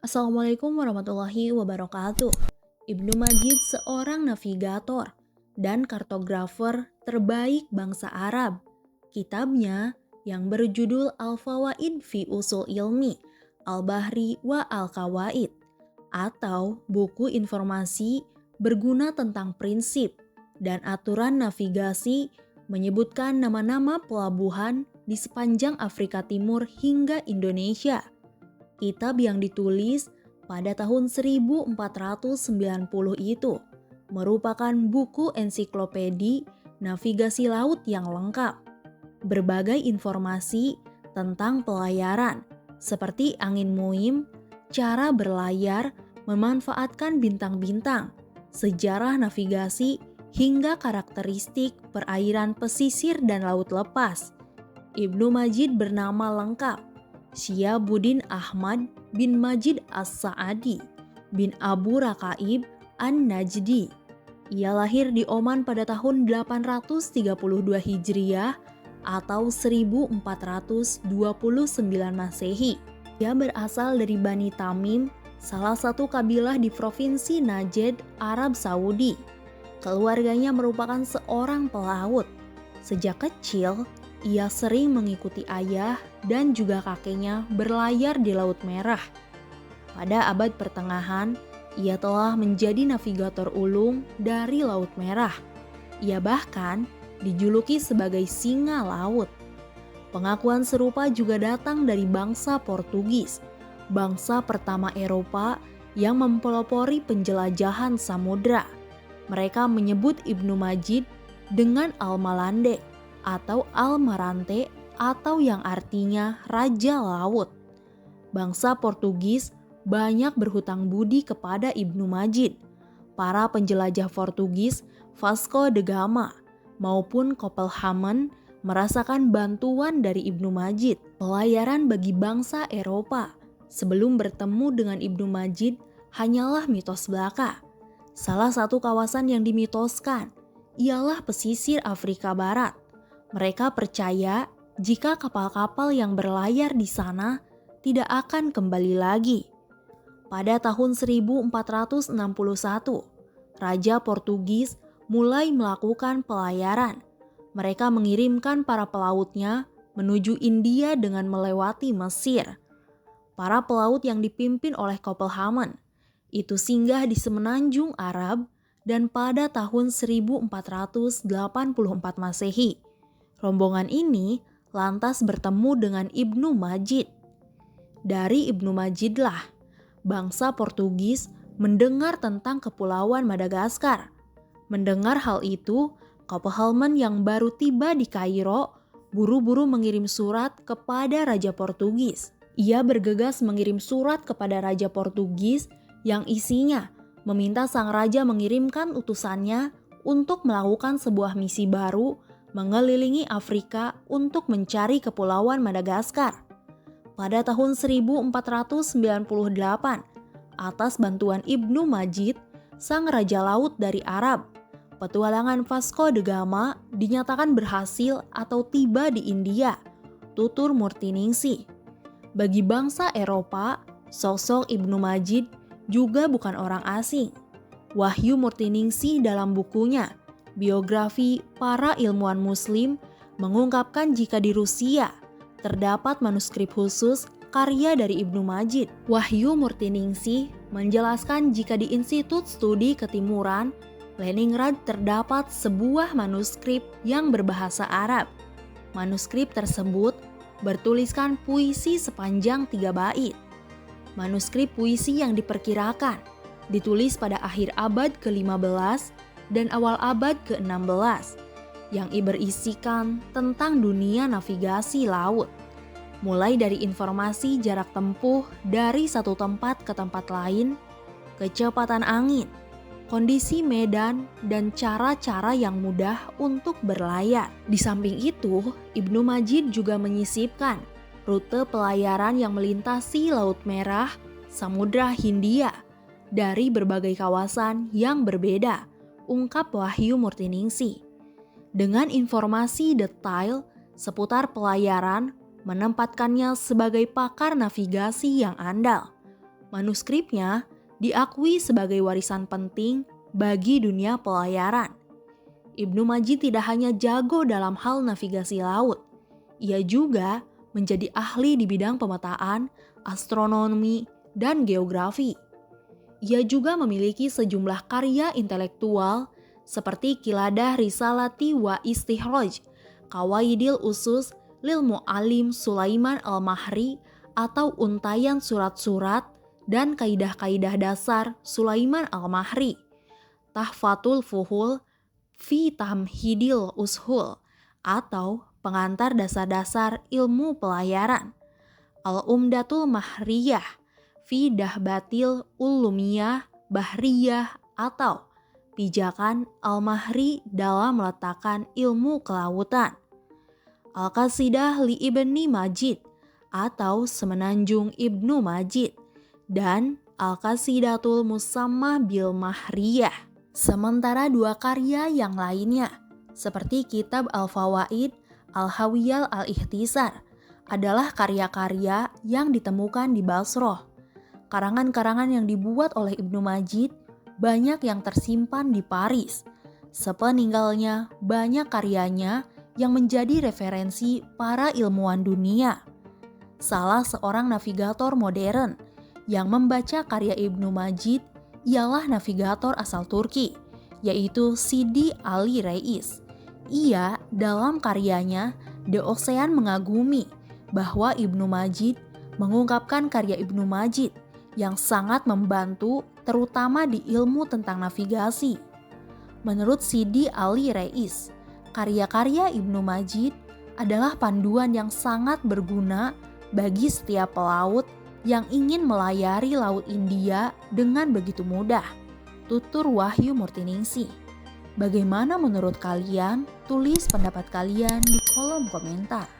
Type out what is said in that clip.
Assalamualaikum warahmatullahi wabarakatuh. Ibnu Majid seorang navigator dan kartografer terbaik bangsa Arab. Kitabnya yang berjudul Al-Fawaid fi Usul Ilmi, Al-Bahri wa Al-Kawaid, atau buku informasi berguna tentang prinsip dan aturan navigasi, menyebutkan nama-nama pelabuhan di sepanjang Afrika Timur hingga Indonesia. Kitab yang ditulis pada tahun 1490 itu merupakan buku ensiklopedi navigasi laut yang lengkap. Berbagai informasi tentang pelayaran seperti angin muim, cara berlayar, memanfaatkan bintang-bintang, sejarah navigasi, hingga karakteristik perairan pesisir dan laut lepas. Ibnu Majid bernama lengkap Syihabuddin Ahmad bin Majid As-Sa'adi bin Abu Rakaib An-Najdi. Ia lahir di Oman pada tahun 832 Hijriah atau 1429 Masehi. Ia berasal dari Bani Tamim, salah satu kabilah di Provinsi Najd, Arab Saudi. Keluarganya merupakan seorang pelaut. Sejak kecil, ia sering mengikuti ayah dan juga kakeknya berlayar di Laut Merah. Pada abad pertengahan, ia telah menjadi navigator ulung dari Laut Merah. Ia bahkan dijuluki sebagai singa laut. Pengakuan serupa juga datang dari bangsa Portugis, bangsa pertama Eropa yang mempelopori penjelajahan samudra. Mereka menyebut Ibnu Majid dengan Al-Malande atau Almarante atau yang artinya Raja Laut. Bangsa Portugis banyak berhutang budi kepada Ibnu Majid. Para penjelajah Portugis, Vasco da Gama maupun Koppelhamen merasakan bantuan dari Ibnu Majid. Pelayaran bagi bangsa Eropa sebelum bertemu dengan Ibnu Majid hanyalah mitos belaka. Salah satu kawasan yang dimitoskan ialah pesisir Afrika Barat. Mereka percaya jika kapal-kapal yang berlayar di sana tidak akan kembali lagi. Pada tahun 1461, Raja Portugis mulai melakukan pelayaran. Mereka mengirimkan para pelautnya menuju India dengan melewati Mesir. Para pelaut yang dipimpin oleh Koppelhamen itu singgah di semenanjung Arab dan pada tahun 1484 Masehi. Rombongan ini lantas bertemu dengan Ibnu Majid. Dari Ibnu Majidlah, bangsa Portugis mendengar tentang kepulauan Madagaskar. Mendengar hal itu, Koppelhamen yang baru tiba di Kairo buru-buru mengirim surat kepada Raja Portugis. Ia bergegas mengirim surat kepada Raja Portugis yang isinya meminta sang raja mengirimkan utusannya untuk melakukan sebuah misi baru mengelilingi Afrika untuk mencari kepulauan Madagaskar. Pada tahun 1498, atas bantuan Ibnu Majid, sang raja laut dari Arab, petualangan Vasco da Gama dinyatakan berhasil atau tiba di India, tutur Murtiningsih. Bagi bangsa Eropa, sosok Ibnu Majid juga bukan orang asing. Wahyu Murtiningsih dalam bukunya Biografi Para Ilmuwan Muslim mengungkapkan jika di Rusia terdapat manuskrip khusus karya dari Ibnu Majid. Wahyu Murtiningsih menjelaskan jika di Institut Studi Ketimuran, Leningrad terdapat sebuah manuskrip yang berbahasa Arab. Manuskrip tersebut bertuliskan puisi sepanjang 3 bait. Manuskrip puisi yang diperkirakan ditulis pada akhir abad ke-15 dan awal abad ke-16 yang berisikan tentang dunia navigasi laut, mulai dari informasi jarak tempuh dari satu tempat ke tempat lain, kecepatan angin, kondisi medan, dan cara-cara yang mudah untuk berlayar. Di samping itu, Ibnu Majid juga menyisipkan rute pelayaran yang melintasi Laut Merah, Samudra Hindia dari berbagai kawasan yang berbeda, ungkap Wahyu Murtiningsih. Dengan informasi detail seputar pelayaran, menempatkannya sebagai pakar navigasi yang andal. Manuskripnya diakui sebagai warisan penting bagi dunia pelayaran. Ibnu Majid tidak hanya jago dalam hal navigasi laut, ia juga menjadi ahli di bidang pemetaan, astronomi, dan geografi. Ia juga memiliki sejumlah karya intelektual seperti Qiladah Risalati wa Istikhraj, Qawaidil Usus lil Mu'allim Sulaiman al-Mahri atau untayan surat-surat dan kaidah-kaidah dasar Sulaiman al-Mahri, Tahfatul Fuhul fi Tamhidil Ushul atau pengantar dasar-dasar ilmu pelayaran, Al-Umdatul Mahriyah fi Dahbatil Ulumiyah Bahriyah atau pijakan Al-Mahri dalam meletakkan ilmu kelautan, Al-Qasidah li Ibni Majid atau Semenanjung Ibnu Majid, dan Al-Qasidatul Musammah bil Mahriyah. Sementara dua karya yang lainnya, seperti kitab Al-Fawaid, Al-Hawiyal Al-Ikhtisar, adalah karya-karya yang ditemukan di Basroh. Karangan-karangan yang dibuat oleh Ibnu Majid banyak yang tersimpan di Paris. Sepeninggalnya, banyak karyanya yang menjadi referensi para ilmuwan dunia. Salah seorang navigator modern yang membaca karya Ibnu Majid ialah navigator asal Turki, yaitu Sidi Ali Reis. Ia dalam karyanya The Ocean mengagumi bahwa Ibnu Majid mengungkapkan karya Ibnu Majid yang sangat membantu terutama di ilmu tentang navigasi. Menurut Sidi Ali Reis, karya-karya Ibnu Majid adalah panduan yang sangat berguna bagi setiap pelaut yang ingin melayari Laut India dengan begitu mudah. Tutur Wahyu Murtiningsih. Bagaimana menurut kalian? Tulis pendapat kalian di kolom komentar.